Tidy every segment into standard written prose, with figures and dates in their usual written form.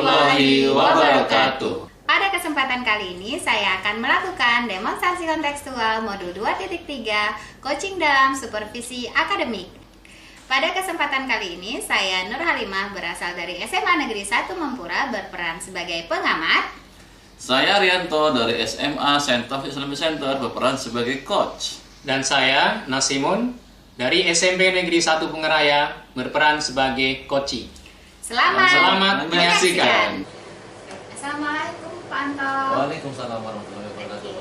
warahmatullahi wabarakatuh. Pada kesempatan kali ini saya akan melakukan demonstrasi kontekstual modul 2.3 coaching dalam supervisi akademik. Pada kesempatan kali ini saya Nur Halimah berasal dari SMA Negeri 1 Mempura berperan sebagai pengamat. Saya Rianto dari SMA Center Islamic Center berperan sebagai coach. Dan saya Nasimun dari SMP Negeri 1 Pungeraya berperan sebagai coaching. Selamat menyaksikan. Assalamualaikum Pak Anto. Waalaikumsalam warahmatullahi wabarakatuh.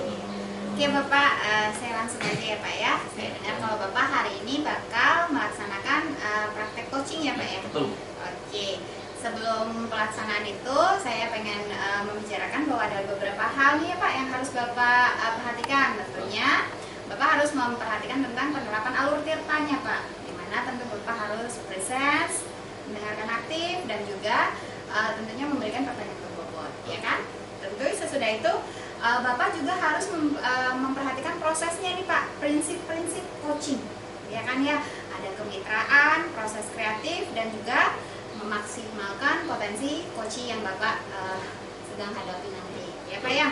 Oke Bapak, saya langsung aja ya Pak ya. Saya dengar kalau Bapak hari ini bakal melaksanakan praktek coaching ya Pak ya. Betul. Oke, sebelum pelaksanaan itu saya pengen membicarakan bahwa ada beberapa hal nih ya Pak yang harus Bapak perhatikan. Tentunya Bapak harus memperhatikan tentang penerapan alur tirtanya Pak, dimana tentu Bapak harus present, mendengarkan aktif, dan juga tentunya memberikan pertanyaan berbobot, ya kan? Tentu sesudah itu Bapak juga harus memperhatikan prosesnya nih Pak, prinsip-prinsip coaching, ya kan ya? Ada kemitraan, proses kreatif, dan juga memaksimalkan potensi coaching yang Bapak sedang hadapi nanti, ya Pak ya?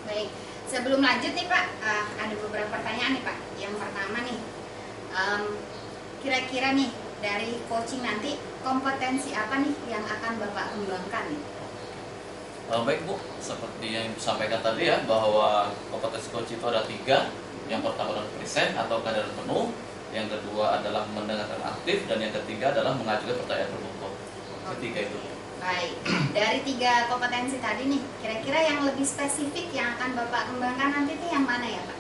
Baik, sebelum lanjut nih Pak, ada beberapa pertanyaan nih Pak. Yang pertama nih, kira-kira nih dari coaching nanti kompetensi apa nih yang akan Bapak kembangkan nih? Baik Bu, seperti yang disampaikan tadi ya, bahwa kompetensi coach itu ada 3. Yang pertama adalah present atau kesadaran penuh, yang kedua adalah mendengarkan aktif, dan yang ketiga adalah mengajukan pertanyaan berbobot. Ketiga itu. Baik, dari 3 kompetensi tadi nih, kira-kira yang lebih spesifik yang akan Bapak kembangkan nanti itu yang mana ya Pak?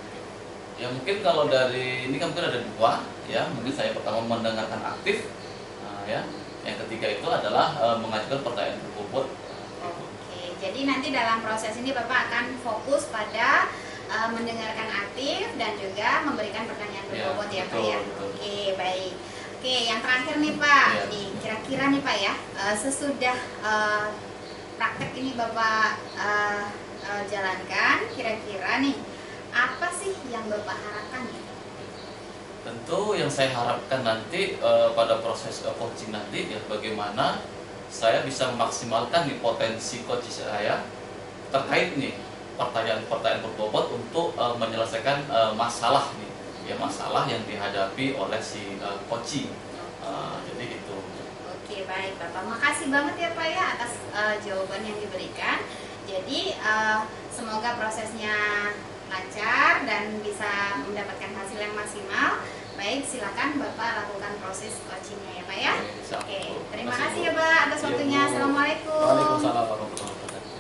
Ya mungkin kalau dari ini kan mungkin ada 2 ya. Mungkin saya pertama mendengarkan aktif, ya. Yang ketiga itu adalah mengajukan pertanyaan berbobot. Oke, jadi nanti dalam proses ini Bapak akan fokus pada mendengarkan aktif dan juga memberikan pertanyaan berbobot ya Pak ya. Betul. Oke, baik. Oke, yang terakhir nih Pak, Ya. nih kira-kira nih Pak ya, sesudah praktek ini Bapak jalankan, kira-kira nih apa sih yang Bapak harapkan ya? Tentu yang saya harapkan nanti pada proses coaching nanti ya, bagaimana saya bisa memaksimalkan nih potensi coach saya terkait nih pertanyaan-pertanyaan berbobot untuk menyelesaikan masalah nih ya, masalah yang dihadapi oleh si coaching. Jadi itu. Oke, baik Bapak, makasih banget ya Pak ya atas jawaban yang diberikan. Jadi semoga prosesnya lancar dan bisa mendapatkan hasil yang maksimal. Baik, silakan Bapak lakukan proses coachingnya ya Pak ya. Oke, terima kasih ya Pak atas waktunya. Assalamualaikum. Waalaikumsalam warahmatullahi wabarakatuh.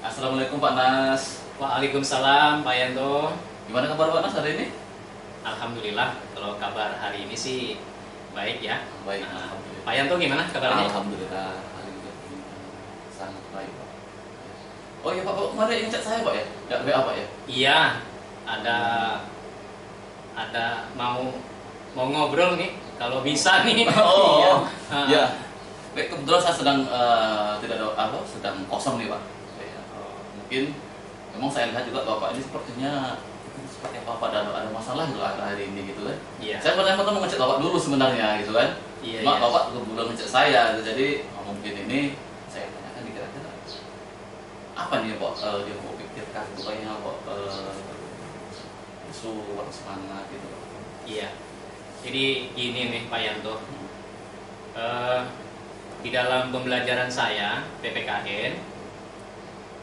Assalamualaikum Pak Nas. Waalaikumsalam Pak Yanto. Gimana kabar Pak Nas hari ini? Alhamdulillah, kalau kabar hari ini sih baik ya. Baik, Nah, alhamdulillah. Pak Yanto gimana kabarnya? Alhamdulillah, hari ini sangat baik Pak. Oh iya Pak, kemarin yang chat saya Pak ya? Ya WA Pak ya? Iya, ada mau ngobrol nih, kalau bisa nih. Oh, Iya. ya. Baik, kebetulan saya sedang tidak ada sedang kosong nih Pak. Ya, mungkin memang saya lihat juga Bapak ini sepertinya seperti apa ada masalah gitu hari ini gitu kan. Iya. Saya pertama mau ngecek Bapak dulu sebenarnya gitu kan. Iya, Cuma iya. Bapak belum ngecek saya gitu. Jadi mungkin ini saya tanyakan nih kira-kira apa nih Pak dia mau pikirkan supaya Pak suara semangat gitu. Iya. Jadi gini nih Pak Yanto. Di dalam pembelajaran saya PPKN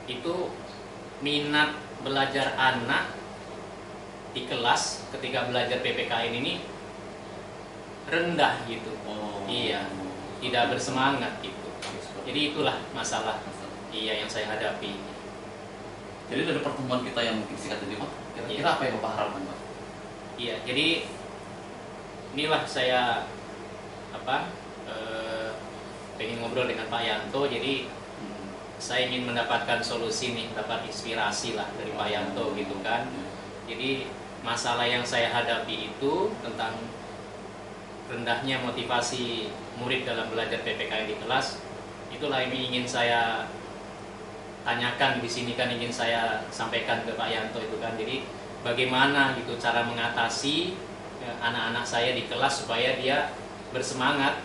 itu minat belajar anak di kelas ketika belajar PPKN ini rendah gitu. Oh. Iya, tidak bersemangat gitu. Jadi itulah masalah yang saya hadapi. Jadi dari pertemuan kita yang mungkin singkat tadi Pak, kira-kira apa yang Bapak harapkan Pak? Iya, jadi inilah saya pengen ngobrol dengan Pak Yanto. Jadi saya ingin mendapatkan solusi nih, dapat inspirasi lah dari Pak Yanto gitu kan. Jadi masalah yang saya hadapi itu tentang rendahnya motivasi murid dalam belajar PPKN di kelas. Itulah yang ingin saya tanyakan di sini kan, ingin saya sampaikan ke Pak Yanto itu kan. Jadi bagaimana gitu cara mengatasi anak-anak saya di kelas supaya dia bersemangat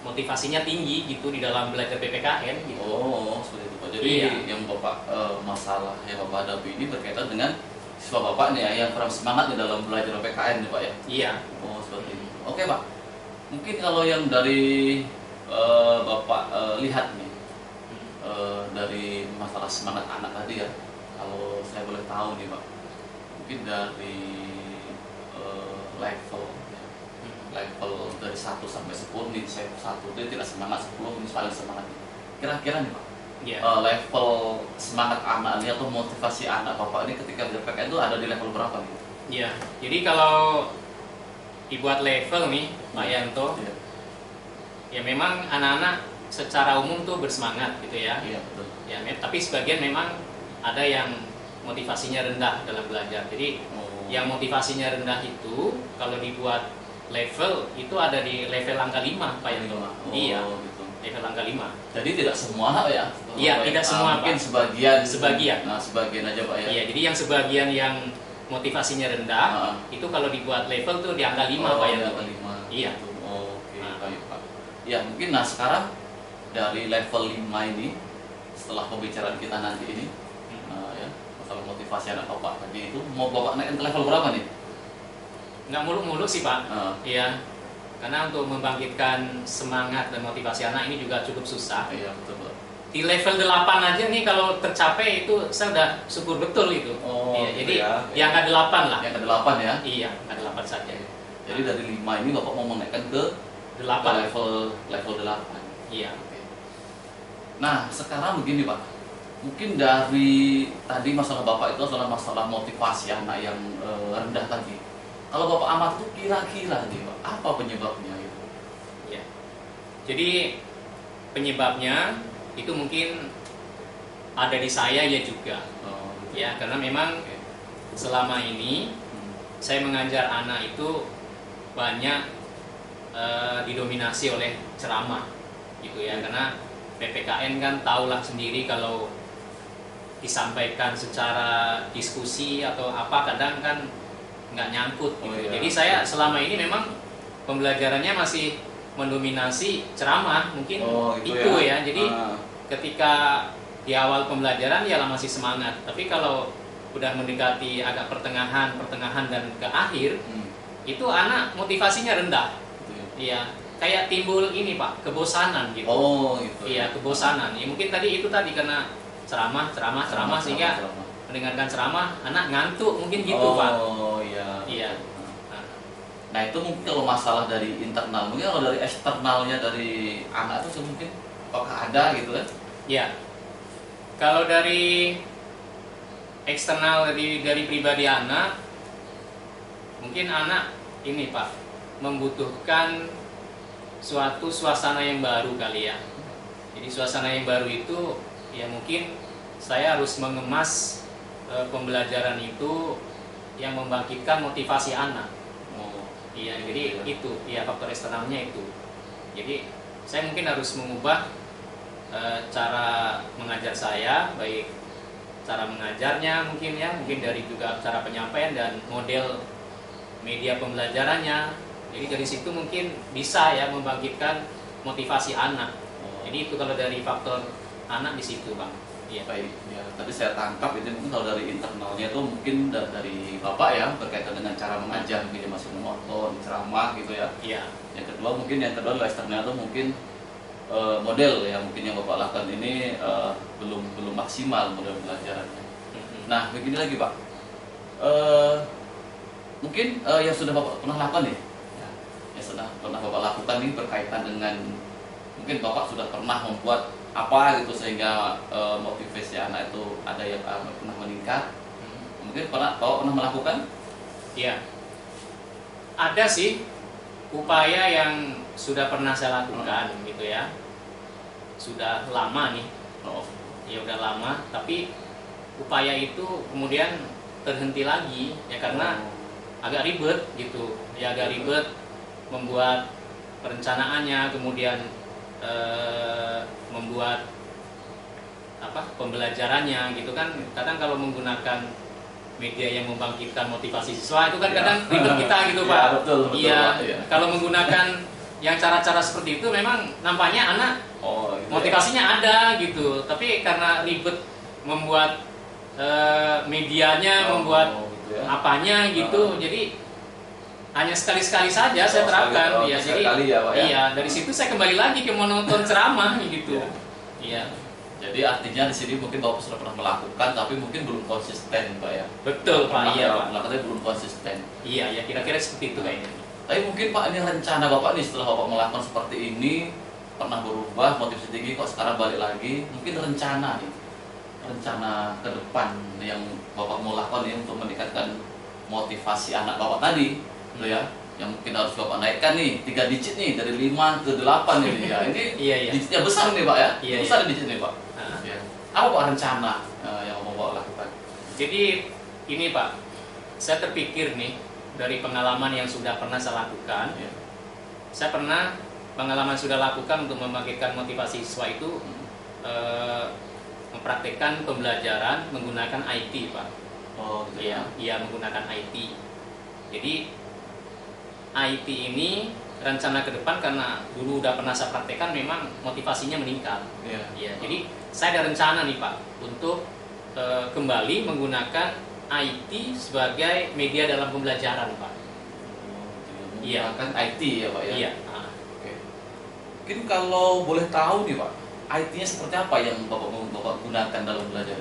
motivasinya tinggi gitu di dalam belajar PPKN gitu. Oh, seperti itu Pak. Jadi Iya. yang Bapak masalah yang Bapak hadapi ini berkaitan dengan siswa Bapak nih ya, yang kurang semangat di dalam belajar PPKN nih Pak ya. Iya. Oh, seperti itu. Oke Pak. Mungkin kalau yang dari Bapak lihat nih dari masalah semangat anak tadi ya. Kalau saya boleh tahu nih Pak. Mungkin dari level ya, level dari 1 sampai 10 nih, saya 1 dia tidak semangat, 10 ini paling semangat. Kira-kira nih Pak, Iya. level semangat anak ini atau motivasi anak Bapak ini ketika berPKN itu ada di level berapa nih? Iya. Jadi kalau dibuat level nih Pak Yanto, Iya, ya memang anak-anak secara umum tuh bersemangat gitu ya. iya betul. Ya, tapi sebagian memang ada yang motivasinya rendah dalam belajar. Jadi Oh, yang motivasinya rendah itu kalau dibuat level itu ada di level angka 5 Pak Yanto. oh, Iya, gitu. level angka 5. Jadi tidak semua Pak ya? Iya, Bapak, tidak semua, mungkin Pak. sebagian. Sebagian. Nah, sebagian aja Pak ya. Iya, jadi yang sebagian yang motivasinya rendah Ah. itu kalau dibuat level tuh di angka 5 Oh, Pak di Yanto. angka 5. Iya. Gitu. Oh, oke, Nah. baik Pak. Ya, mungkin sekarang dari level 5 ini setelah pembicaraan kita nanti ini ya, masalah motivasi anak Bapak tadi itu mau Bapak naikkan ke level berapa nih? Nggak muluk-muluk sih Pak. Ah, Iya. Karena untuk membangkitkan semangat dan motivasi anak ini juga cukup susah. iya betul Pak. Di level 8 aja nih kalau tercapai itu saya udah syukur betul itu. Oh, Iya, gitu jadi ya. di angka 8 lah. Yang ke-8 ya. Iya, angka 8 saja. Jadi dari 5 ini Bapak mau menaikkan ke 8. level 8. Iya. Oke. Nah, sekarang begini Pak. Mungkin dari tadi masalah Bapak itu adalah masalah motivasi anak yang rendah tadi. Kalau Bapak amat itu kira-kira nih Pak, apa penyebabnya gitu? Iya. Jadi penyebabnya itu mungkin ada di saya ya juga. Oh, gitu. Ya, karena memang Oke. selama ini Hmm. saya mengajar anak itu banyak didominasi oleh ceramah gitu ya, karena PPKN kan tahulah sendiri kalau disampaikan secara diskusi atau apa kadang kan nggak nyangkut gitu. Oh, iya. Jadi saya selama ini memang pembelajarannya masih mendominasi ceramah mungkin Oh, gitu itu ya. Jadi Ah, ketika di awal pembelajaran ya masih semangat, tapi kalau udah mendekati agak pertengahan dan ke akhir hmm, itu anak motivasinya rendah. gitu ya. Iya, kayak timbul ini Pak, kebosanan gitu. Oh, gitu. Iya, kebosanan. Ya mungkin tadi itu tadi karena ceramah sehingga Ceramah. mendengarkan ceramah anak ngantuk mungkin gitu Pak. Oh, iya. Iya. Nah, Nah, itu mungkin kalau masalah dari internal, mungkin kalau dari eksternalnya dari anak itu mungkin apakah ada gitu kan? ya. Kalau dari eksternal dari pribadi anak, mungkin anak ini Pak membutuhkan suatu suasana yang baru kali ya. Jadi suasana yang baru itu ya mungkin saya harus mengemas pembelajaran itu yang membangkitkan motivasi anak. Oh, Iya, jadi itu ya faktor eksternalnya itu. Jadi saya mungkin harus mengubah cara mengajar saya, baik cara mengajarnya mungkin dari juga cara penyampaian dan model media pembelajarannya. Jadi dari situ mungkin bisa ya membangkitkan motivasi anak. oh. Jadi itu kalau dari faktor anak di situ Bang. Iya. Baik, ya tadi saya tangkap itu mungkin kalau dari internalnya itu mungkin dari Bapak ya berkaitan dengan cara mengajar, mungkin dia masih monoton, ceramah gitu ya. Iya. Yang kedua dari eksternal itu mungkin model ya mungkin yang Bapak lakukan ini belum maksimal model pelajarannya. Nah, begini lagi Pak, mungkin yang sudah Bapak pernah lakukan nih, ya, yang sudah pernah Bapak lakukan nih berkaitan dengan mungkin Bapak sudah pernah membuat apa gitu sehingga motivasi anak itu ada yang pernah meningkat. Mungkin Bapak pernah melakukan? Iya. Ada sih upaya yang sudah pernah saya lakukan gitu ya. Sudah lama nih. Oh, Ya udah lama, tapi upaya itu kemudian terhenti lagi ya karena agak ribet gitu. Ya agak ribet membuat perencanaannya, kemudian membuat pembelajarannya gitu kan. Kadang kalau menggunakan media yang membangkitkan motivasi siswa itu kan kadang ribet kita gitu Iya, Pak. betul, Iya. Pak, iya. Kalau menggunakan yang cara-cara seperti itu memang nampaknya anak Oh, gitu ya. motivasinya ada gitu, tapi karena ribet membuat medianya, Oh, membuat gitu ya. apanya gitu, jadi hanya sekali-sekali saja saya Oh, terapkan. sekali- oh, Ya, jadi sekali ya, Pak, ya? iya, dari situ saya kembali lagi ke monoton ceramah gitu. Iya. Iya, Jadi artinya di sini mungkin Bapak sudah pernah melakukan, tapi mungkin belum konsisten, Pak ya. betul Pak. Iya Pak. Melakukannya belum konsisten. Iya, ya kira-kira seperti itu kayaknya. Tapi mungkin Pak, ini rencana Bapak nih setelah Bapak melakukan seperti ini, pernah berubah, motivasi tinggi, kok sekarang balik lagi, mungkin rencana nih, rencana ke depan yang Bapak mau lakukan nih untuk meningkatkan motivasi anak Bapak tadi, gitu ya, yang mungkin harus Bapak naikkan nih, 3 digit nih, dari 5 ke 8 ini ya, ini Iya, iya. digitnya besar nih Pak ya, Iya, besar digit nih Pak. Nah, Ya. Apa Pak rencana yang mau Bapak lakukan? jadi ini Pak, saya terpikir nih dari pengalaman yang sudah pernah saya lakukan. Ya. Saya pernah pengalaman sudah lakukan untuk membangkitkan motivasi siswa itu mempraktekkan pembelajaran menggunakan IT, Pak. Oh, gitu ya. Iya, menggunakan IT. Jadi IT ini rencana ke depan karena dulu udah pernah saya praktekkan memang motivasinya meningkat. Iya. Ya, jadi saya ada rencana nih Pak untuk kembali menggunakan IT sebagai media dalam pembelajaran, Pak. Iya. Menggunakan IT ya Pak ya. Iya. Oke. Mungkin kalau boleh tahu nih Pak, IT-nya seperti apa yang Bapak gunakan dalam belajar?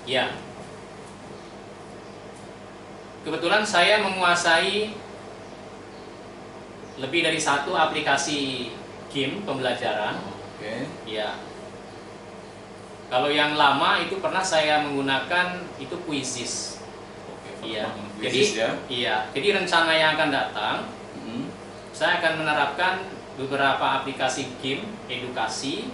Iya. Kebetulan saya menguasai lebih dari satu aplikasi game pembelajaran. Oke. Iya. Kalau yang lama itu pernah saya menggunakan itu Quizzes. Oke. Iya. Jadi ya. Iya. Jadi rencana yang akan datang, Hmm. saya akan menerapkan beberapa aplikasi game edukasi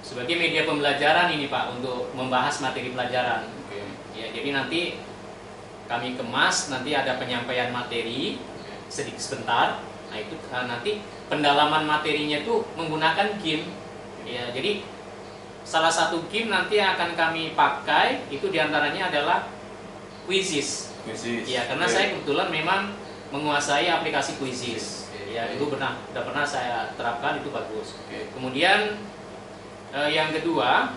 sebagai media pembelajaran ini Pak untuk membahas materi pelajaran. Oke. Ya, jadi nanti kami kemas, nanti ada penyampaian materi sedikit sebentar. Nah itu nanti pendalaman materinya itu menggunakan game. Ya, jadi salah satu game nanti yang akan kami pakai itu diantaranya adalah Quizzes. Quizzes. Ya, karena Oke. saya kebetulan memang menguasai aplikasi Quizzes. Oke. Ya, itu udah pernah saya terapkan, itu bagus. Oke. Kemudian yang kedua,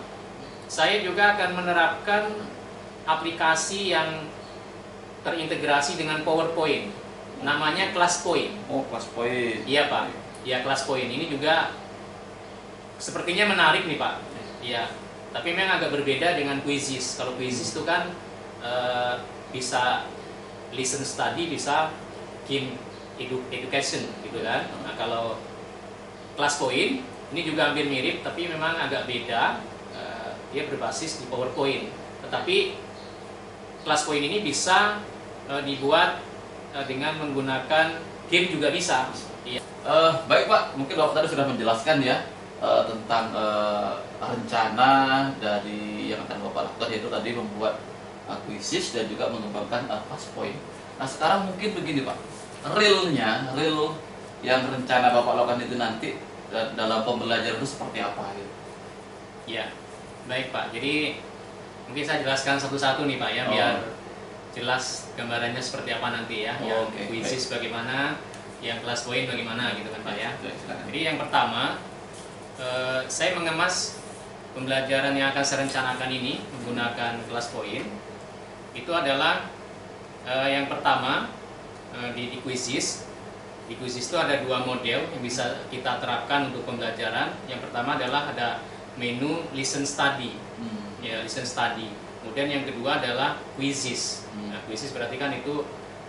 saya juga akan menerapkan aplikasi yang terintegrasi dengan PowerPoint. Namanya ClassPoint. Oh, kelas poin. Iya Pak. Ya, ClassPoint ini juga sepertinya menarik nih Pak. Iya. Tapi memang agak berbeda dengan Quizzes. Kalau Quizzes itu kan bisa listen study, bisa game education gitu kan. Nah, kalau ClassPoint ini juga hampir mirip, tapi memang agak beda. Dia berbasis di PowerPoint. Tetapi ClassPoint ini bisa dibuat dengan menggunakan game juga bisa. Iya. Baik Pak, mungkin Bapak tadi sudah menjelaskan ya tentang rencana dari yang akan Bapak lakukan, yaitu tadi membuat Quizzes dan juga mengembangkan ClassPoint. Nah sekarang mungkin begini Pak, real yang rencana Bapak lakukan itu nanti dalam pembelajaran itu seperti apa gitu? Ya, baik Pak. Jadi mungkin saya jelaskan satu-satu nih Pak ya, biar jelas gambarannya seperti apa nanti ya. Yang Oke, Quizzes bagaimana, yang ClassPoint bagaimana gitu kan Pak ya. Baik, silakan. Jadi yang pertama, saya mengemas pembelajaran yang akan saya rencanakan ini menggunakan ClassPoint. Itu adalah yang pertama di Quizzes. Di Quizzes itu ada dua model yang bisa kita terapkan untuk pembelajaran. Yang pertama adalah ada menu listen study, ya listen study. Kemudian yang kedua adalah Quizzes. Nah, Quizzes berarti kan itu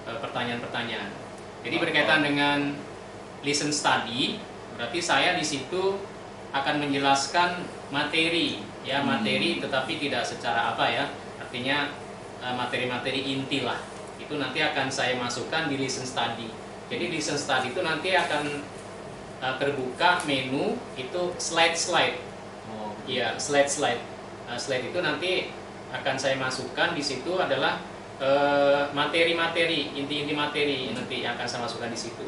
pertanyaan-pertanyaan. Jadi berkaitan dengan listen study, berarti saya di situ akan menjelaskan materi, ya materi, tetapi tidak secara apa ya, artinya materi-materi inti lah. Itu nanti akan saya masukkan di listen study. Jadi listen study itu nanti akan terbuka menu itu slide-slide. Iya, slide-slide. Slide itu nanti akan saya masukkan di situ adalah materi-materi, inti-inti materi nanti akan saya masukkan di situ.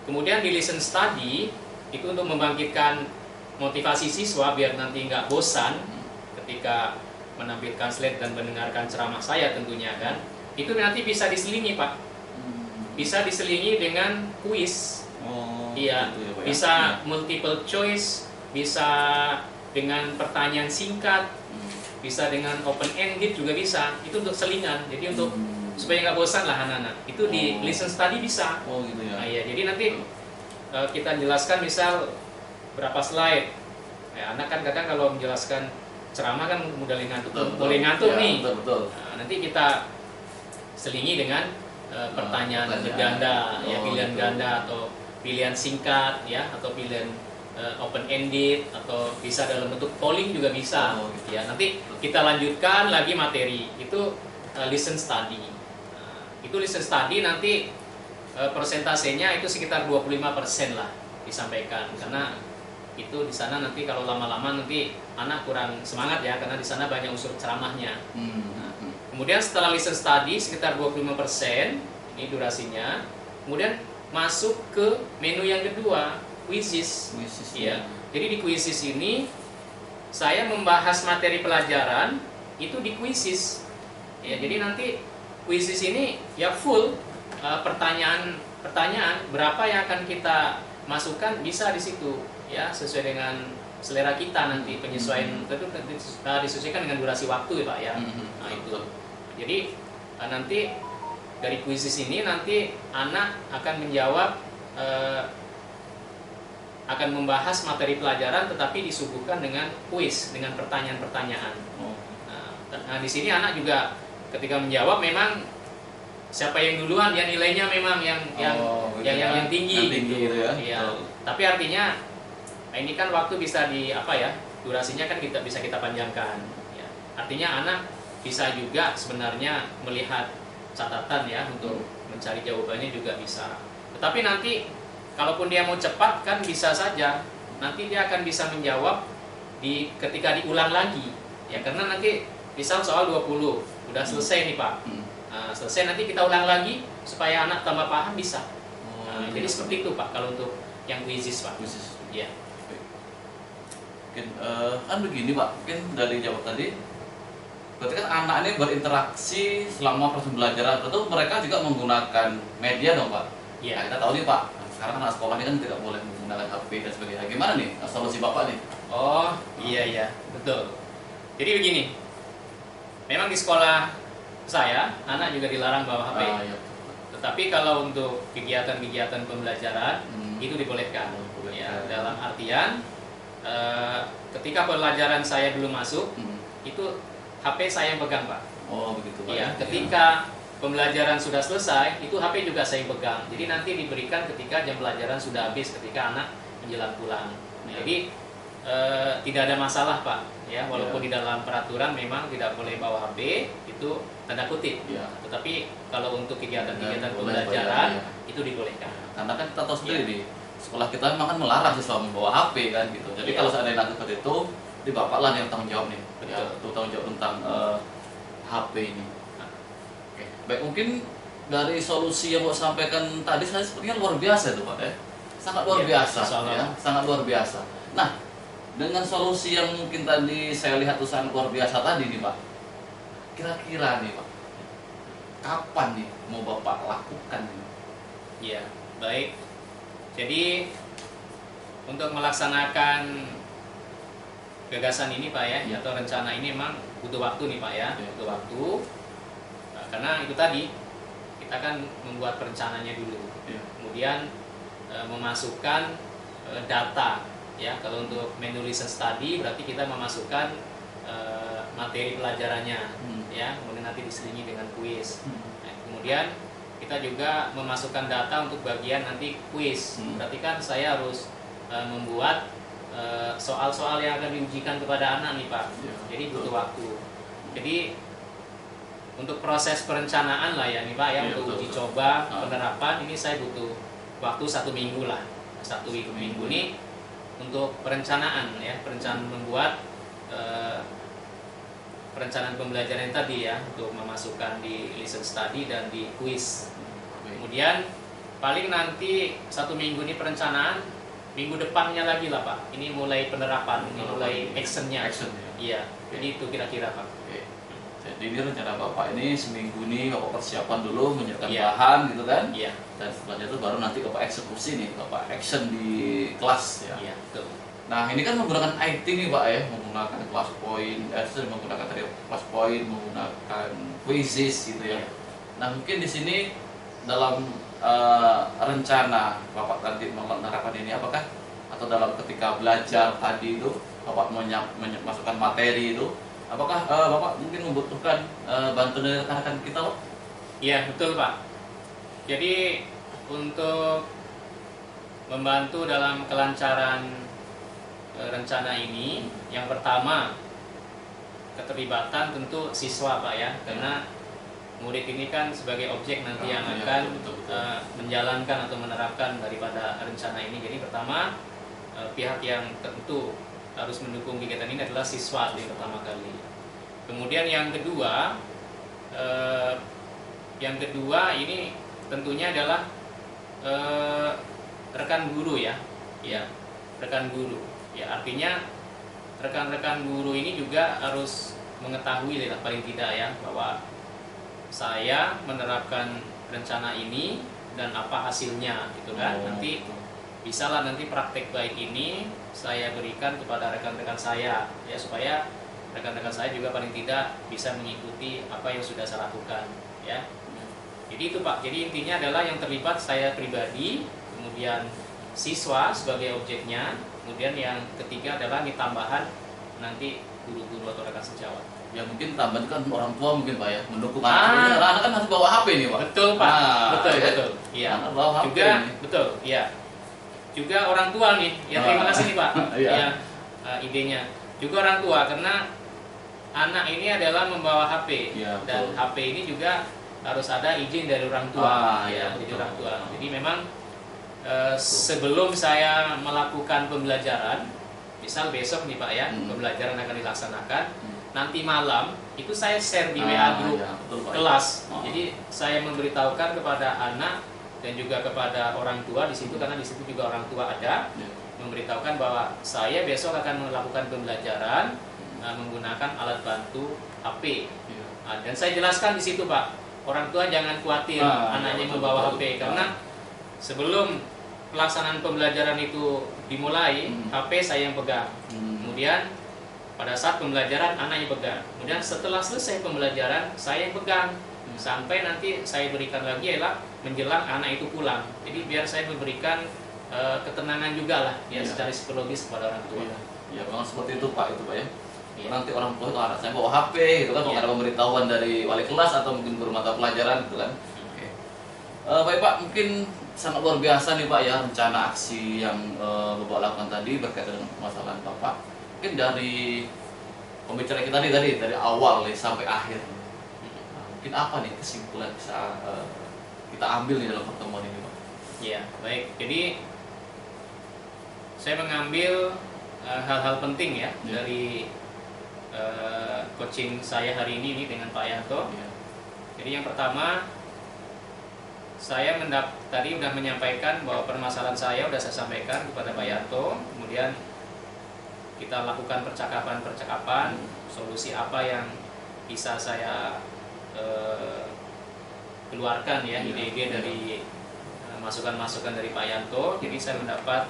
Kemudian di listen study itu untuk membangkitkan motivasi siswa biar nanti nggak bosan ketika menampilkan slide dan mendengarkan ceramah saya tentunya kan. Itu nanti bisa diselingi Pak. Bisa diselingi dengan kuis. Oh, Iya. gitu ya, Pak. Pak, ya? Bisa multiple choice, bisa dengan pertanyaan singkat, bisa dengan open ended juga bisa. Itu untuk selingan. Jadi untuk supaya nggak bosan lah anak-anak. Itu di listen study bisa. Oh gitu ya. Nah, iya, jadi nanti kita jelaskan misal berapa slide. Ya, anak kan kadang kalau menjelaskan ceramah kan mudah ngantuk, boleh ngantuk Ya, nih. betul. Nah, nanti kita selingi dengan pertanyaan ganda, ya pilihan gitu. ganda atau pilihan singkat, ya atau pilihan open ended atau bisa dalam bentuk polling juga bisa. Gitu. Ya nanti kita lanjutkan lagi materi itu listen study. Nah, itu listen study nanti persentasenya itu sekitar 25% lah disampaikan karena itu di sana nanti kalau lama-lama nanti anak kurang semangat ya karena di sana banyak unsur ceramahnya. Nah, kemudian setelah listen study sekitar 25% ini durasinya. Kemudian masuk ke menu yang kedua, quizzes. Ya. Jadi di quizzes ini saya membahas materi pelajaran itu di quizzes. Ya, jadi nanti quizzes ini ya full pertanyaan berapa yang akan kita masukkan bisa di situ ya sesuai dengan selera kita nanti penyesuaian itu disesuaikan dengan durasi waktu ya Pak ya. Nah itu. Jadi nanti dari quizzes ini nanti anak akan menjawab akan membahas materi pelajaran tetapi disuguhkan dengan quiz dengan pertanyaan-pertanyaan. Nah di sini anak juga ketika menjawab memang siapa yang duluan ya nilainya memang yang tinggi gitu ya. Iya. Tapi artinya ini kan waktu bisa di apa ya durasinya kan kita bisa kita panjangkan. Ya. Artinya anak bisa juga sebenarnya melihat catatan ya untuk mencari jawabannya juga bisa. Tetapi nanti kalaupun dia mau cepat kan bisa saja nanti dia akan bisa menjawab ketika diulang lagi ya karena nanti misal soal 20 udah selesai nih Pak. Nah, selesai nanti kita ulang lagi supaya anak tambah paham bisa. Jadi seperti itu Pak kalau untuk yang quizzes Pak. Quizzes. Ya. Mungkin kan begini Pak, mungkin dari jawab tadi berarti kan anak ini berinteraksi selama proses belajaran tentu mereka juga menggunakan media dong Pak. Iya. Nah, kita tahu nih Pak, sekarang anak sekolah ini kan tidak boleh menggunakan HP dan sebagainya. Gimana nih solusi Bapak nih? Oh iya betul. Jadi begini, memang di sekolah saya anak juga dilarang bawa HP. Iya. Tetapi kalau untuk kegiatan-kegiatan pembelajaran itu dibolehkan. Ya, dalam artian ketika pelajaran saya belum masuk itu HP saya yang pegang Pak. Oh begitu Pak. Ya, ketika pembelajaran sudah selesai itu HP juga saya yang pegang. Jadi nanti diberikan ketika jam pelajaran sudah habis ketika anak menjelang pulang. Jadi tidak ada masalah Pak. Ya, walaupun di dalam peraturan memang tidak boleh bawa HP itu tanda kutip. Tetapi kalau untuk kegiatan-kegiatan pembelajaran itu dibolehkan. Karena kan kita tahu sendiri nih sekolah kita memang kan melarang siswa membawa HP kan gitu. Jadi kalau seandainya nanti seperti itu, di Bapak lah yang tanggung jawab nih. Betul. Ya, untuk tanggung jawab tentang HP ini. Oke. Baik, mungkin dari solusi yang Bapak sampaikan tadi saya sepertinya luar biasa itu Pak ya. Sangat luar biasa ya, sangat luar biasa. Nah, dengan solusi yang mungkin tadi saya lihat itu sangat luar biasa tadi nih Pak. Kira-kira nih Pak, kapan nih mau Bapak lakukan nih? Iya, baik. Jadi untuk melaksanakan gagasan ini Pak ya, atau rencana ini memang butuh waktu nih Pak ya, butuh waktu. Nah, karena itu tadi kita kan membuat perencananya dulu, kemudian memasukkan data ya. Kalau untuk menu listen study berarti kita memasukkan materi pelajarannya ya, kemudian nanti diselingi dengan kuis. Nah, kemudian kita juga memasukkan data untuk bagian nanti kuis. Berarti kan saya harus membuat soal-soal yang akan diujikan kepada anak nih Pak. Jadi butuh waktu. Jadi untuk proses perencanaan lah ya nih Pak ya, untuk uji coba penerapan ini saya butuh waktu 1 minggu lah. 1 minggu ini untuk perencanaan ya, perencanaan membuat perencanaan pembelajaran tadi ya, untuk memasukkan di listen study dan di quiz. Kemudian paling nanti 1 minggu ini perencanaan, minggu depannya lagi lah Pak. Ini mulai penerapan, ini mulai actionnya. Iya. Jadi itu kira-kira Pak. Jadi ini rencana Bapak ini seminggu ini Bapak persiapan dulu, menyiapkan Iya. bahan gitu kan. Iya. Dan setelahnya itu baru nanti Bapak eksekusi nih, Bapak action di kelas ya. Iya, betul. Nah ini kan menggunakan IT nih Pak ya, menggunakan class point, menggunakan tadi class point, menggunakan quizzes gitu ya. Iya. Nah mungkin di sini dalam rencana Bapak nanti menerapkan ini apakah atau dalam ketika belajar tadi itu Bapak masukkan materi itu, apakah Bapak mungkin membutuhkan bantuan dari rekan-rekan kita Pak? Iya, betul Pak. Jadi untuk membantu dalam kelancaran rencana ini, yang pertama keterlibatan tentu siswa Pak ya, karena murid ini kan sebagai objek nanti yang Iya, akan betul. menjalankan atau menerapkan daripada rencana ini. Jadi pertama pihak yang tentu harus mendukung kegiatan ini adalah siswa yang pertama kali. Kemudian yang kedua ini tentunya adalah rekan guru ya, rekan guru. Ya artinya rekan-rekan guru ini juga harus mengetahui paling tidak ya bahwa saya menerapkan rencana ini dan apa hasilnya gitu kan. Nanti bisalah nanti praktek baik ini saya berikan kepada rekan-rekan saya ya, supaya rekan-rekan saya juga paling tidak bisa mengikuti apa yang sudah saya lakukan ya. Jadi itu Pak, jadi intinya adalah yang terlibat saya pribadi, kemudian siswa sebagai objeknya, kemudian yang ketiga adalah ini tambahan nanti guru-guru atau rekan sejawat. Ya mungkin tambah kan orang tua mungkin Pak ya, mendukung anak. Anak kan harus bawa HP nih Pak. Betul Pak, Nah, betul ya. betul. Iya. Anak bawa HP Juga nih. betul, iya. Juga orang tua nih, ya terima kasih nih Pak. Iya. Ya, idenya. Juga orang tua karena anak ini adalah membawa HP Iya, dan betul. HP ini juga harus ada izin dari orang tua. Iya, Jadi betul. orang tua. Jadi memang sebelum saya melakukan pembelajaran, misal besok nih Pak ya, pembelajaran akan dilaksanakan, nanti malam itu saya share di WA grup ya, betul, Pak. kelas. Oh. Jadi saya memberitahukan kepada anak dan juga kepada orang tua di situ, karena di situ juga orang tua ada, Ya. memberitahukan bahwa saya besok akan melakukan pembelajaran menggunakan alat bantu HP. Iya. Dan saya jelaskan di situ Pak, orang tua jangan khawatir anaknya betul, membawa betul. HP, karena sebelum pelaksanaan pembelajaran itu dimulai, HP saya yang pegang. Kemudian pada saat pembelajaran anaknya pegang. Kemudian setelah selesai pembelajaran saya yang pegang. Sampai nanti saya berikan lagi adalah menjelang anak itu pulang. Jadi biar saya memberikan ketenangan juga lah ya, Iya. secara psikologis kepada orang tua. Ya memang seperti itu Pak, itu Pak ya. Iya. Nanti orang tua itu anak saya bawa HP gitu kan, kalau Iya. ada pemberitahuan dari wali kelas atau mungkin guru mata pelajaran gitu kan. Oke. Baik Pak, mungkin sangat luar biasa nih Pak ya rencana aksi yang Bapak lakukan tadi berkaitan dengan permasalahan Bapak. Mungkin dari pembicaraan kita tadi dari awal nih sampai akhir. Nah, mungkin apa nih kesimpulan bisa kita ambil nih dalam pertemuan ini Pak? Ya, baik. Jadi saya mengambil hal-hal penting ya Ya. dari coaching saya hari ini dengan Pak Yanto. Ya. Jadi yang pertama, saya tadi sudah menyampaikan bahwa permasalahan saya sudah saya sampaikan kepada Pak Yanto. Kemudian kita lakukan percakapan-percakapan, solusi apa yang bisa saya keluarkan ya, ide-ide dari masukan-masukan dari Pak Yanto. Jadi saya mendapat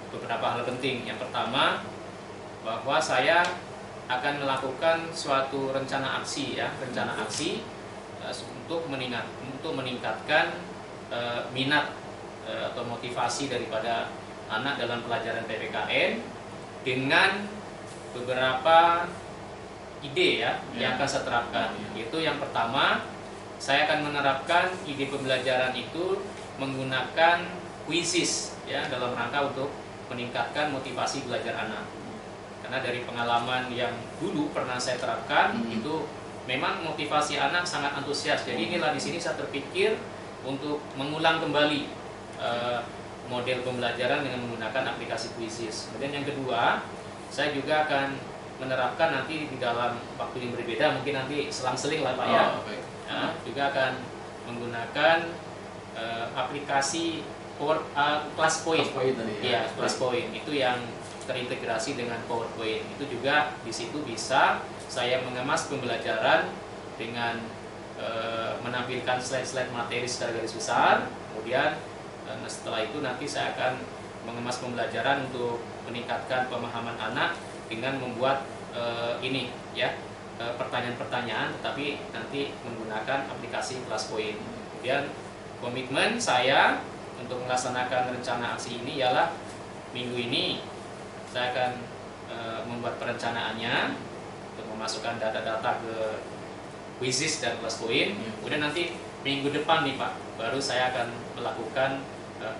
beberapa hal penting. Yang pertama, bahwa saya akan melakukan suatu rencana aksi ya, untuk meningkatkan minat atau motivasi daripada anak dalam pelajaran PPKN dengan beberapa ide ya yang akan saya terapkan. Yaitu yang pertama, saya akan menerapkan ide pembelajaran itu menggunakan quizzes ya, dalam rangka untuk meningkatkan motivasi belajar anak. Karena dari pengalaman yang dulu pernah saya terapkan, itu memang motivasi anak sangat antusias. Jadi inilah di sini saya terpikir untuk mengulang kembali model pembelajaran dengan menggunakan aplikasi quizzes. Kemudian yang kedua, saya juga akan menerapkan nanti di dalam waktu yang berbeda, mungkin nanti selang-seling lah Pak ya. Ya, juga akan menggunakan aplikasi Class Point. Iya, Class Point itu yang terintegrasi dengan PowerPoint. Itu juga di situ bisa saya mengemas pembelajaran dengan menampilkan slide-slide materi secara garis besar. Kemudian setelah itu nanti saya akan mengemas pembelajaran untuk meningkatkan pemahaman anak dengan membuat ini ya pertanyaan-pertanyaan, tetapi nanti menggunakan aplikasi ClassPoint. Kemudian komitmen saya untuk melaksanakan rencana aksi ini ialah minggu ini saya akan membuat perencanaannya untuk memasukkan data-data ke Quizizz dan ClassPoint. Kemudian nanti minggu depan nih Pak, baru saya akan melakukan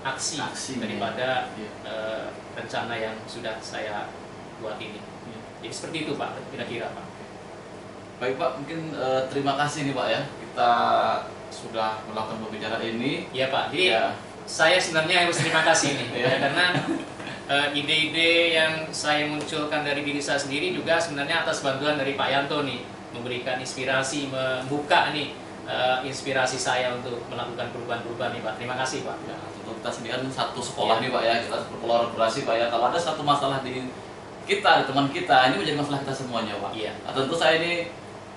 aksi daripada rencana yang sudah saya buat ini. Jadi seperti itu Pak, kira-kira Pak. Baik Pak, mungkin terima kasih nih Pak ya, kita sudah melakukan pembicaraan ini. Iya Pak, jadi Ya. saya sebenarnya harus terima kasih nih ya, karena ide-ide yang saya munculkan dari diri saya sendiri juga sebenarnya atas bantuan dari Pak Yanto nih, memberikan inspirasi, membuka nih inspirasi saya untuk melakukan perubahan-perubahan nih Pak. Terima kasih Pak. Ya, tentu kita sendiri kan satu sekolah nih Pak ya, kita berkolaborasi Pak ya. Kalau ada satu masalah di kita, di teman kita, ini menjadi masalah kita semuanya Pak. Iya. Nah, tentu saya ini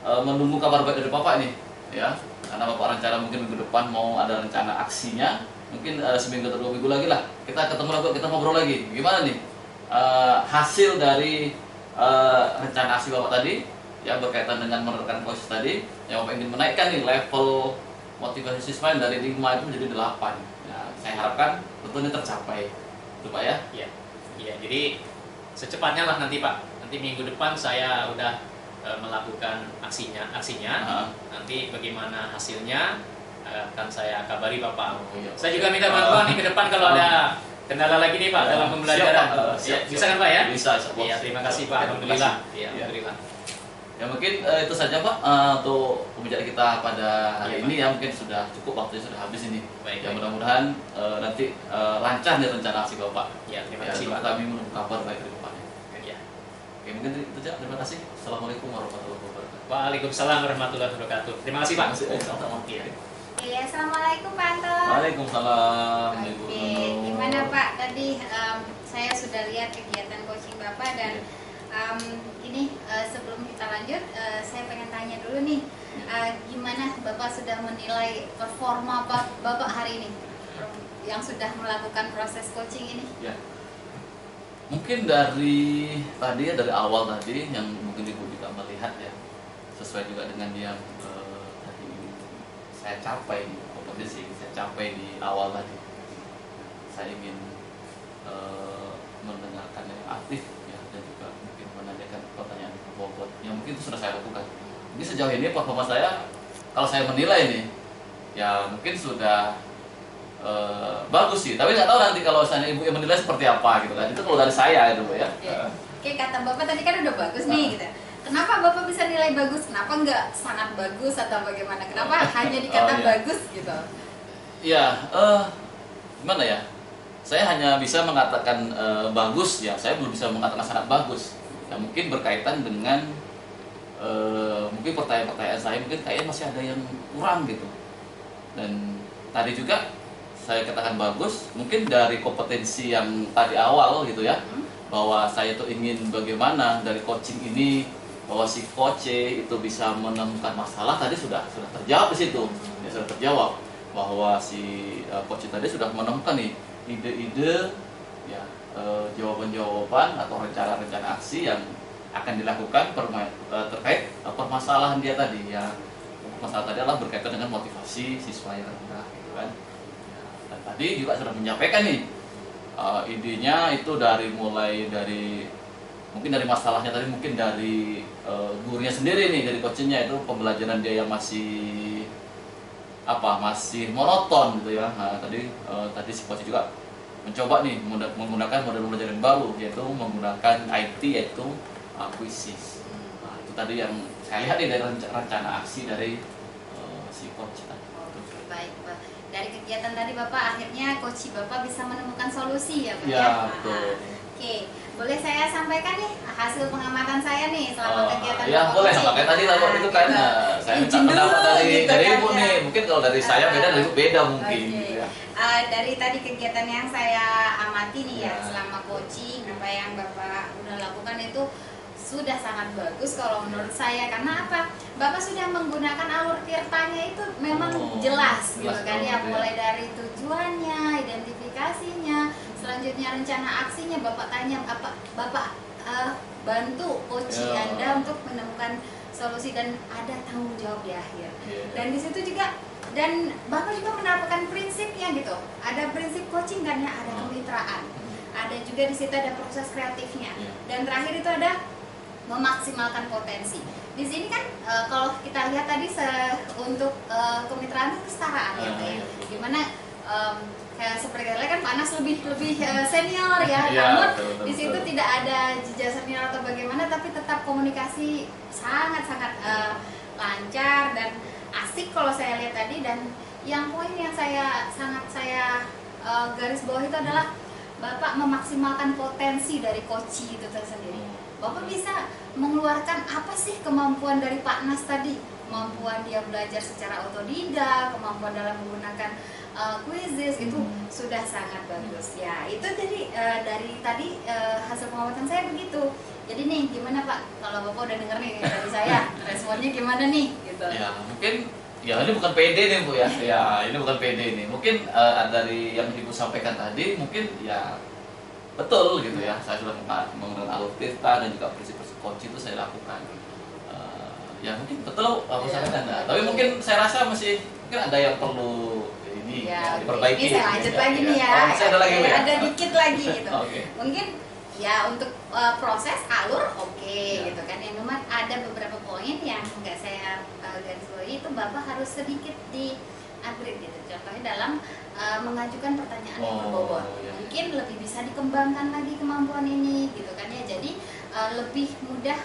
menunggu kabar baik dari Bapak nih, ya. Karena Bapak rencana mungkin minggu depan mau ada rencana aksinya, mungkin seminggu atau 2 minggu lagi lah kita ketemu lagi, kita ngobrol lagi. Gimana nih hasil dari rencana aksi Bapak tadi, ya berkaitan dengan menerapkan proses tadi, yang Bapak ingin menaikkan nih level motivasi siswa dari 5 itu menjadi 8. Ya, saya harapkan tentunya tercapai, itu Pak ya. Iya. Iya, jadi secepatnya lah nanti Pak. Nanti minggu depan saya udah melakukan aksinya. Nanti bagaimana hasilnya akan saya kabari Bapak. Iya. Saya juga minta bantuan nih ke depan kalau ada kendala lagi nih Pak dalam pembelajaran. Siap, Bisa kan Pak ya? Bisa. Iya, terima kasih Pak. Alhamdulillah. Iya, alhamdulillah. Ya mungkin itu saja Pak untuk pembicaraan kita pada hari Iya, ini ya, mungkin sudah cukup, waktunya sudah habis ini. Baik, Ya baik. mudah-mudahan nanti lancar nih rencana aksi Bapak. Ya, terima Ya, kasih tentu Pak. kami menunggu kabar baik dari Bapak. Ya. Oke, mungkin itu saja. Terima kasih. Assalamualaikum warahmatullahi wabarakatuh. Waalaikumsalam warahmatullahi wabarakatuh. Terima kasih Pak. Sama-sama. Iya. Iya, assalamualaikum Pak Anto. Waalaikumsalam. Ibu Oke, Nunung. gimana Pak? Tadi saya sudah lihat kegiatan coaching Bapak dan ini sebelum kita lanjut, saya pengen tanya dulu nih, gimana Bapak sudah menilai performa Bapak hari ini yang sudah melakukan proses coaching ini? Ya. Mungkin dari tadi ya, dari awal tadi yang mungkin Ibu juga melihat ya, sesuai juga dengan yang tadi saya capai di kompetisi, saya capai di awal tadi. Saya ingin mendengarkan yang aktif ya, dan juga mungkin menanyakan pertanyaan bobot yang mungkin itu sudah saya lakukan. Mungkin sejauh ini performa saya, kalau saya menilai nih, ya mungkin sudah bagus sih, tapi nggak tahu nanti kalau misalnya Ibu yang menilai seperti apa gitu kan. Itu kalau dari saya itu Bu ya. Oke, kata Bapak tadi kan udah bagus nih gitu. Kenapa Bapak bisa nilai bagus? Kenapa nggak sangat bagus atau bagaimana? Kenapa hanya dikata Oh, iya. bagus gitu? Iya, gimana ya? Saya hanya bisa mengatakan bagus ya. Saya belum bisa mengatakan sangat bagus. Ya mungkin berkaitan dengan mungkin pertanyaan-pertanyaan saya mungkin kayaknya masih ada yang kurang gitu. Dan tadi juga saya katakan bagus, mungkin dari kompetensi yang tadi awal gitu ya, bahwa saya tuh ingin bagaimana dari coaching ini, bahwa si coach itu bisa menemukan masalah tadi sudah terjawab di situ, ya sudah terjawab bahwa si coach tadi sudah menemukan nih ide-ide, ya jawaban-jawaban atau rencana-rencana aksi yang akan dilakukan terkait permasalahan dia tadi ya. Masalah tadi adalah berkaitan dengan motivasi siswa yang rendah gitu kan. Dan tadi juga sudah menyampaikan nih idenya itu mulai dari mungkin dari masalahnya tadi, mungkin dari gurunya sendiri nih, dari coachnya itu pembelajaran dia yang masih monoton gitu ya. Nah, tadi si coach juga mencoba nih menggunakan model pembelajaran baru, yaitu menggunakan IT, yaitu Quizizz. Nah, itu tadi yang saya lihat nih dari rencana aksi dari si coach tadi. Baik, Pak. Dari kegiatan tadi Bapak akhirnya coach Bapak bisa menemukan solusi ya Pak Ya, ya? betul. Oke, boleh saya sampaikan nih hasil pengamatan saya nih selama kegiatan ya Bapak boleh, coaching? makanya tadi lah itu kan Gitu. saya minta Izin pendapat dulu, dari gitu dari kan, Ibu ya. nih. Mungkin kalau dari saya beda, dari Ibu beda mungkin. Oke. Gitu ya. Dari tadi kegiatan yang saya amati nih ya Ya. selama coaching, apa yang Bapak udah lakukan itu sudah sangat bagus kalau menurut saya. Karena apa? Bapak sudah menggunakan alur tirtanya itu memang jelas gitu jelas kan banget ya, ya. mulai dari tujuannya, identifikasinya, selanjutnya rencana aksinya. Bapak tanya apa, Bapak bantu coach Ya. Anda untuk menemukan solusi dan ada tanggung jawab di akhir. Iya. Dan di situ juga, dan Bapak juga menerapkan prinsipnya gitu. Ada prinsip coaching kan ya, ada kemitraan. Ada juga di situ ada proses kreatifnya. Iya. Dan terakhir itu ada memaksimalkan potensi. Di sini kan kalau kita lihat tadi untuk kemitraan itu kesetaraan ya, Pak ya. Iya. Gimana kayak seperti kalian kan Pak Anas lebih senior ya, Iya, namun betul, di situ betul. tidak ada jejak senior atau bagaimana, tapi tetap komunikasi sangat-sangat lancar dan asik kalau saya lihat tadi. Dan yang poin yang sangat saya garis bawah itu adalah Bapak memaksimalkan potensi dari coach itu tersendiri. Bapak bisa mengeluarkan apa sih kemampuan dari Pak Nas tadi, kemampuan dia belajar secara otodidak, kemampuan dalam menggunakan quizzes itu sudah sangat bagus ya. Itu dari tadi hasil pengamatan saya begitu. Jadi nih gimana Pak, kalau Bapak udah denger nih dari saya, responnya gimana nih gitu. Ya mungkin ya ini bukan PD nih Bu ya. Ya ini bukan PD nih. Mungkin dari yang Ibu sampaikan tadi mungkin ya betul gitu ya. Saya sudah menggunakan alur tirta dan juga prinsip-prinsip coach itu saya lakukan. Ya mungkin betul aku sampaikan. Nah, tapi mungkin saya rasa mungkin ada yang perlu ini Ya, diperbaiki. ini saya lanjut lagi nih ya. Oh, masih ada lagi Bu ya? Ada dikit lagi gitu. Oke. Mungkin ya untuk proses alur Ya. gitu kan ya. Memang ada beberapa poin yang nggak saya garis bawahi, itu Bapak harus sedikit di upgrade gitu. Contohnya dalam mengajukan pertanyaan yang berbobot. Ya. Mungkin lebih bisa dikembangkan lagi kemampuan ini gitu kan ya. Jadi lebih mudah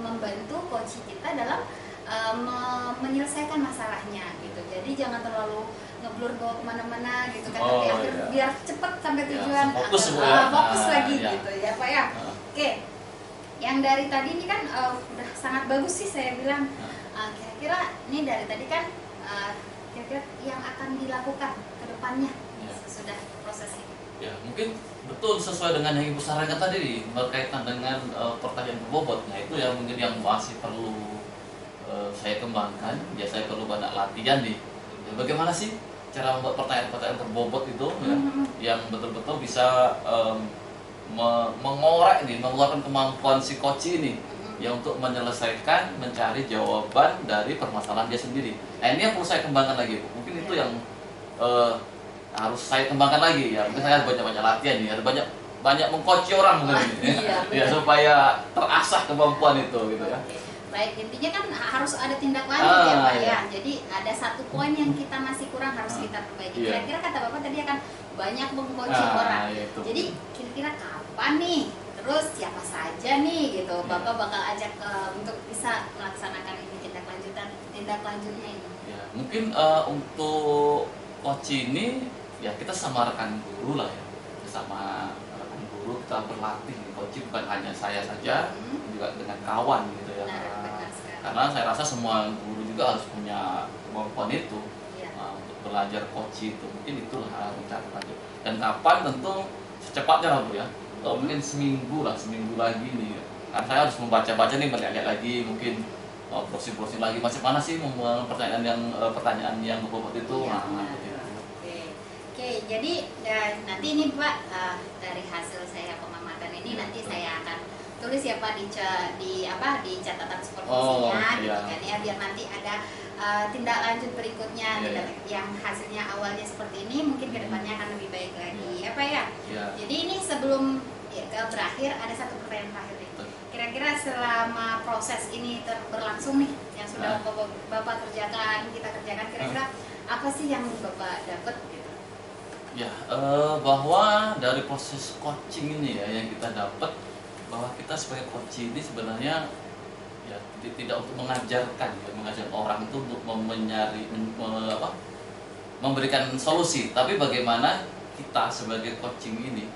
membantu coach kita dalam menyelesaikan masalahnya gitu. Jadi jangan terlalu ngeblur bawa kemana-mana gitu kan, Oh, nanti akhir iya. biar cepet sampai Ya, tujuan, fokus atau, Bu ya. fokus Nah, lagi ya. gitu ya Pak ya. Oke, yang dari tadi ini kan udah sangat bagus sih saya bilang. Kira-kira ini dari tadi kan kira-kira yang akan dilakukan ke depannya Ya. sudah proses ini. Ya, mungkin betul sesuai dengan yang Ibu sarankan tadi berkaitan dengan pertanyaan berbobot. Nah, itu yang mungkin yang masih perlu saya kembangkan. Ya, saya perlu banyak latihan nih. Ya, bagaimana sih cara membuat pertanyaan-pertanyaan berbobot itu ya, yang betul-betul bisa mengorek nih, mengeluarkan kemampuan si coach ini ya untuk menyelesaikan, mencari jawaban dari permasalahan dia sendiri. Nah, ini yang perlu saya kembangkan lagi, Bu. Mungkin itu yang harus saya kembangkan lagi ya. Mungkin saya harus banyak-banyak latihan nih, harus banyak mengcoach orang mungkin ini. Iya, Ya, benar. supaya terasah kemampuan itu gitu ya. Oke. Baik, intinya kan harus ada tindak lanjut ya Pak iya. ya. Jadi ada satu poin yang kita masih kurang, harus kita perbaiki. Iya. Kira-kira kata Bapak tadi akan banyak mengcoaching orang. Ya, itu. Jadi kira-kira kapan nih? Terus siapa saja nih gitu? Iya. Bapak bakal ajak untuk bisa melaksanakan ini tindak lanjutnya ini. Ya, mungkin untuk coach ini ya kita sama rekan guru lah ya, sama rekan guru kita berlatih. Coach bukan hanya saya saja, juga dengan kawan gitu ya. Benar sekali. Karena saya rasa semua guru juga harus punya kemampuan itu Iya. untuk belajar coach itu. Mungkin itulah cara lanjut. Dan kapan tentu secepatnya lah Bu ya. Atau mungkin seminggu lagi nih. Karena saya harus membaca-baca nih, melihat lagi mungkin browsing lagi masih mana sih pertanyaan yang berbobot itu. Iya, Nah, benar. gitu. Oke, jadi nanti ini Pak dari hasil saya pengamatan ini nanti saya akan tulis ya Pak di catatan supervisinya gitu iya. kan ya, biar nanti ada tindak lanjut berikutnya. Iya. Yang hasilnya awalnya seperti ini mungkin kedepannya akan lebih baik lagi ya Pak ya. Ya. Jadi ini sebelum berakhir ada satu pertanyaan terakhir nih. Kira-kira selama proses ini berlangsung nih yang sudah Bapak kerjakan, kita kerjakan, kira-kira apa sih yang Bapak dapat gitu? Ya, bahwa dari proses coaching ini ya yang kita dapat, bahwa kita sebagai coach ini sebenarnya ya tidak untuk mengajar orang itu untuk memberikan solusi, tapi bagaimana kita sebagai coaching ini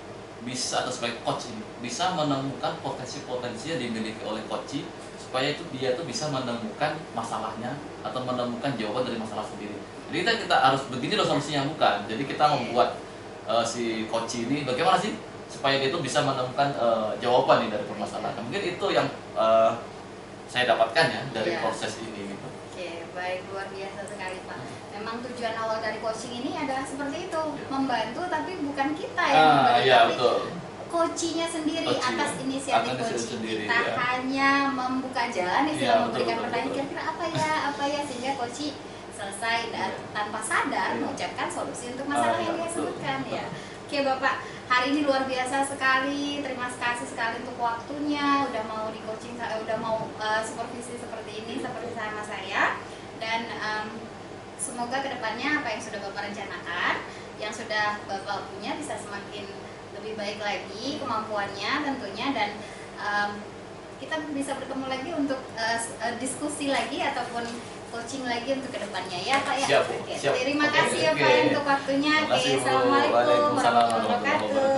bisa, atau sebagai coach ini bisa menemukan potensi-potensi yang dimiliki oleh coach supaya dia tuh bisa menemukan masalahnya atau menemukan jawaban dari masalah sendiri. Jadi kita harus begini loh solusinya, bukan. Jadi kita membuat si coach ini bagaimana sih supaya dia itu bisa menemukan jawaban nih dari permasalahan. Mungkin itu yang saya dapatkan ya dari Iya. proses ini gitu. Oke, baik, luar biasa sekali Pak. Memang tujuan awal dari coaching ini adalah seperti itu, Iya. membantu tapi bukan kita yang memberi, Iya tapi betul. coachingnya sendiri Coaching, atas ya. inisiatif Atas inisiatif coaching. sendiri, Kita ya. hanya membuka jalan, Iya, istilah betul, memberikan betul, pertanyaan betul. kira-kira apa ya sehingga coaching selesai dan Iya. tanpa sadar Iya. mengucapkan solusi untuk masalah Iya, yang dia betul. sebutkan ya. Oke Bapak, hari ini luar biasa sekali. Terima kasih sekali untuk waktunya, udah mau di coaching, udah mau supervisi seperti ini seperti sama saya. Dan semoga kedepannya apa yang sudah Bapak rencanakan, yang sudah Bapak punya bisa semakin lebih baik lagi kemampuannya tentunya, dan kita bisa bertemu lagi untuk diskusi lagi ataupun coaching lagi untuk kedepannya ya Pak ya. Siap, Bu. Oke, Siap. terima Oke, kasih ya oke. Pak untuk waktunya. Terima Oke, kasih, Bu. assalamualaikum Waalaikumsalam warahmatullahi warahmatullahi wabarakatuh.